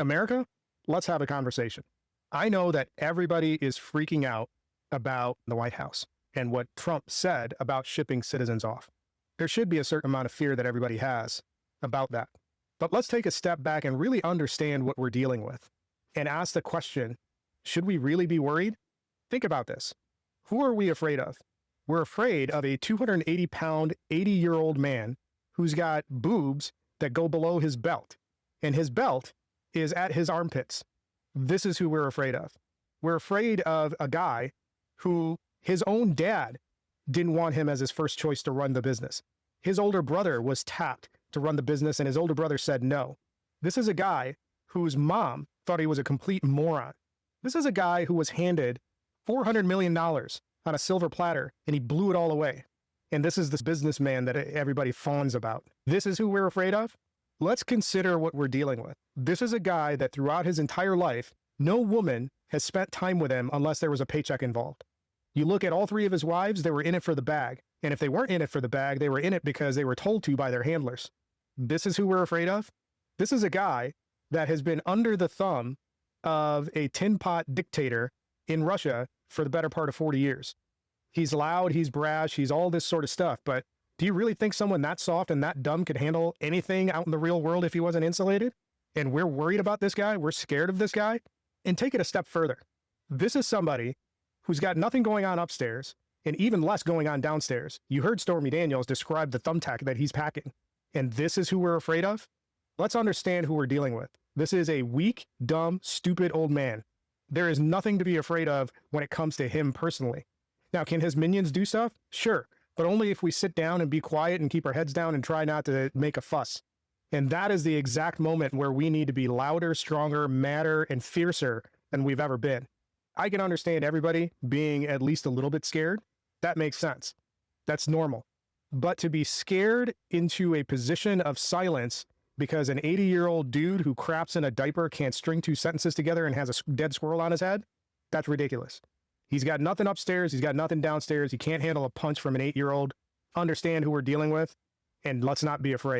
America, let's have a conversation. I know that everybody is freaking out about the White House and what Trump said about shipping citizens off. There should be a certain amount of fear that everybody has about that. But let's take a step back and really understand what we're dealing with and ask the question, should we really be worried? Think about this. Who are we afraid of? We're afraid of a 280-pound, 80-year-old man who's got boobs that go below his belt, and his belt is at his armpits. This is who we're afraid of. We're afraid of a guy who his own dad didn't want him as his first choice to run the business. His older brother was tapped to run the business, and his older brother said no. This is a guy whose mom thought he was a complete moron. This is a guy who was handed $400 million on a silver platter, and he blew it all away. And this is this businessman that everybody fawns about. This is who we're afraid of? Let's consider what we're dealing with. This is a guy that throughout his entire life, no woman has spent time with him unless there was a paycheck involved. You look at all three of his wives, they were in it for the bag. And if they weren't in it for the bag, they were in it because they were told to by their handlers. This is who we're afraid of? This is a guy that has been under the thumb of a tin pot dictator in Russia for the better part of 40 years. He's loud, he's brash, he's all this sort of stuff, but do you really think someone that soft and that dumb could handle anything out in the real world if he wasn't insulated? And we're worried about this guy, we're scared of this guy? And take it a step further. This is somebody who's got nothing going on upstairs and even less going on downstairs. You heard Stormy Daniels describe the thumbtack that he's packing. And this is who we're afraid of? Let's understand who we're dealing with. This is a weak, dumb, stupid old man. There is nothing to be afraid of when it comes to him personally. Now, can his minions do stuff? Sure, but only if we sit down and be quiet and keep our heads down and try not to make a fuss. And that is the exact moment where we need to be louder, stronger, madder, and fiercer than we've ever been. I can understand everybody being at least a little bit scared. That makes sense. That's normal. But to be scared into a position of silence because an 80-year-old dude who craps in a diaper can't string two sentences together and has a dead squirrel on his head, that's ridiculous. He's got nothing upstairs. He's got nothing downstairs. He can't handle a punch from an 8-year-old. Understand who we're dealing with, and let's not be afraid.